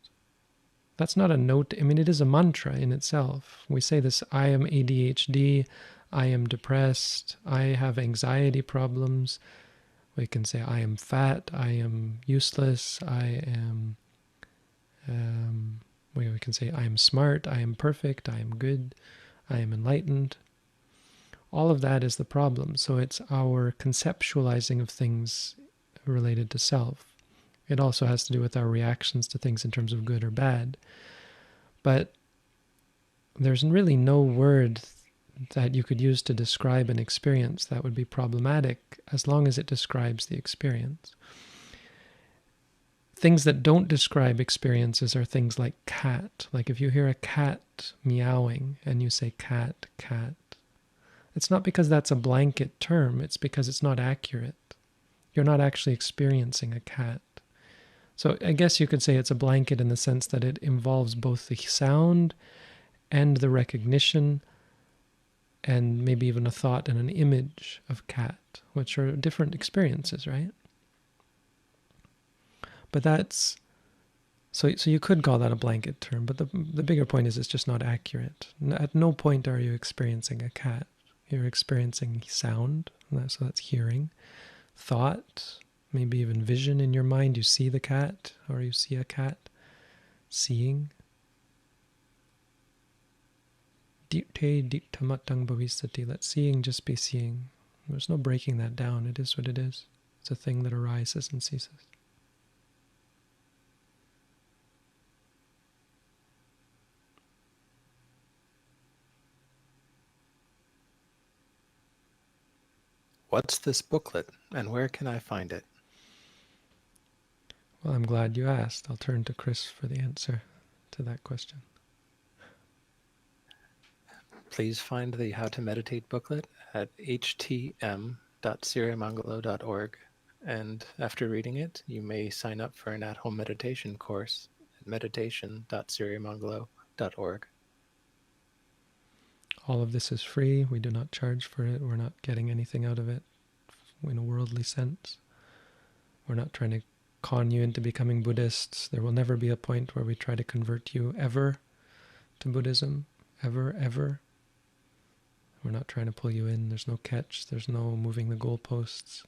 that's not a note. I mean, it is a mantra in itself. We say this, I am ADHD, I am depressed, I have anxiety problems. We can say, I am fat, I am useless, I am... we can say, I am smart, I am perfect, I am good, I am enlightened. All of that is the problem. So it's our conceptualizing of things related to self. It also has to do with our reactions to things in terms of good or bad. But there's really no word that you could use to describe an experience that would be problematic as long as it describes the experience. Things that don't describe experiences are things like cat. Like if you hear a cat meowing and you say cat, cat, it's not because that's a blanket term, it's because it's not accurate. You're not actually experiencing a cat. So I guess you could say it's a blanket in the sense that it involves both the sound and the recognition and maybe even a thought and an image of cat, which are different experiences, right? But that's, so you could call that a blanket term, but the bigger point is it's just not accurate. At no point are you experiencing a cat. You're experiencing sound, so that's hearing, thought, maybe even vision in your mind. You see the cat, or you see a cat. Seeing. Dikte diktamatang bhavisati. Let seeing just be seeing. There's no breaking that down. It is what it is. It's a thing that arises and ceases. What's this booklet, and where can I find it? Well, I'm glad you asked. I'll turn to Chris for the answer to that question. Please find the How to Meditate booklet at htm.sirimangalo.org, and after reading it, you may sign up for an at-home meditation course at meditation.sirimangalo.org. All of this is free. We do not charge for it. We're not getting anything out of it in a worldly sense. We're not trying to con you into becoming Buddhists. There will never be a point where we try to convert you ever to Buddhism. Ever, ever. We're not trying to pull you in. There's no catch. There's no moving the goalposts.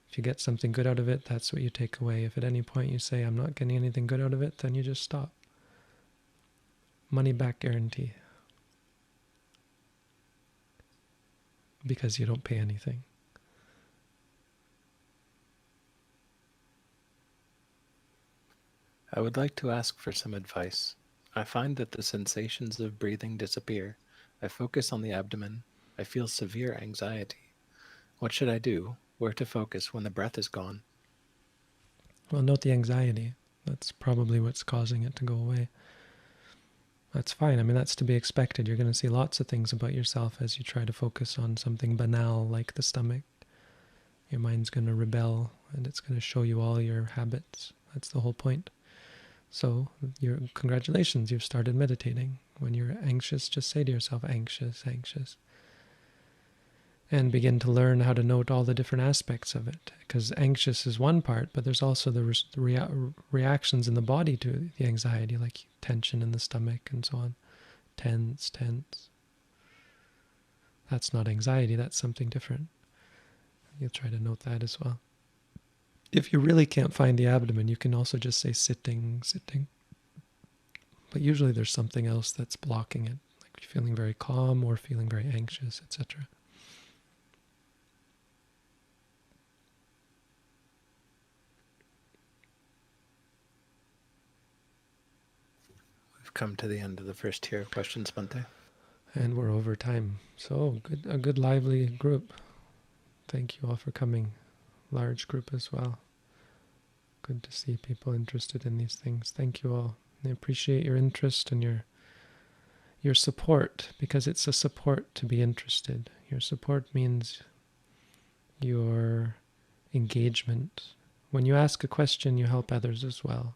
If you get something good out of it, that's what you take away. If at any point you say, I'm not getting anything good out of it, then you just stop. Money back guarantee. Because you don't pay anything. I would like to ask for some advice. I find that the sensations of breathing disappear. I focus on the abdomen. I feel severe anxiety. What should I do? Where to focus when the breath is gone? Well, note the anxiety. That's probably what's causing it to go away. That's fine. I mean, that's to be expected. You're going to see lots of things about yourself as you try to focus on something banal like the stomach. Your mind's going to rebel, and it's going to show you all your habits. That's the whole point. So, congratulations, you've started meditating. When you're anxious, just say to yourself, anxious, anxious. And begin to learn how to note all the different aspects of it. Because anxious is one part, but there's also the reactions in the body to the anxiety, like tension in the stomach and so on. Tense, tense. That's not anxiety, that's something different. You'll try to note that as well. If you really can't find the abdomen, you can also just say sitting, sitting. But usually there's something else that's blocking it, like feeling very calm or feeling very anxious, etc. We've come to the end of the first tier of questions, Bhante. And we're over time. So a good lively group. Thank you all for coming. Large group as well. Good to see people interested in these things. Thank you all. I appreciate your interest and your support, because it's a support to be interested. Your support means your engagement. When you ask a question, you help others as well.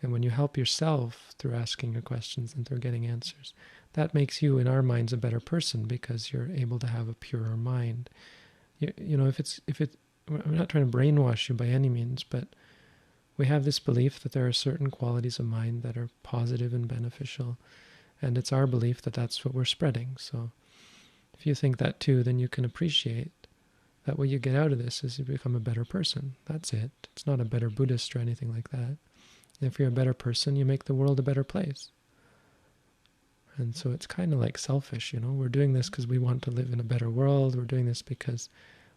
And when you help yourself through asking your questions and through getting answers, that makes you, in our minds, a better person, because you're able to have a purer mind. You know, I'm not trying to brainwash you by any means, but we have this belief that there are certain qualities of mind that are positive and beneficial, and it's our belief that that's what we're spreading. So if you think that too, then you can appreciate that what you get out of this is you become a better person. That's it. It's not a better Buddhist or anything like that. And if you're a better person, you make the world a better place. And so it's kind of like selfish, you know. We're doing this because we want to live in a better world. We're doing this because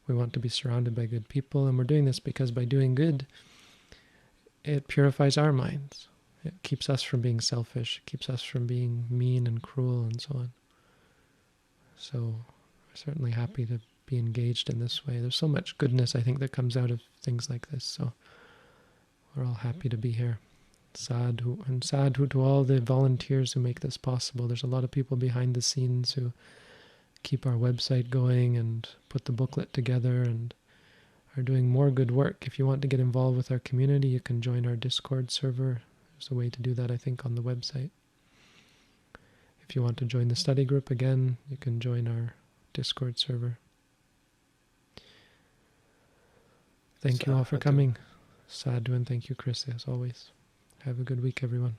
we want to be surrounded by good people. And we're doing this because by doing good, it purifies our minds. It keeps us from being selfish. It keeps us from being mean and cruel and so on. So we're certainly happy to be engaged in this way. There's so much goodness, I think, that comes out of things like this. So we're all happy to be here. Sadhu, and sadhu to all the volunteers who make this possible. There's a lot of people behind the scenes who keep our website going and put the booklet together and are doing more good work. If you want to get involved with our community, you can join our Discord server. There's a way to do that, I think, on the website. If you want to join the study group, again, you can join our Discord server. Thank you all for coming. Sadhu, and thank you, Chris, as always. Have a good week, everyone.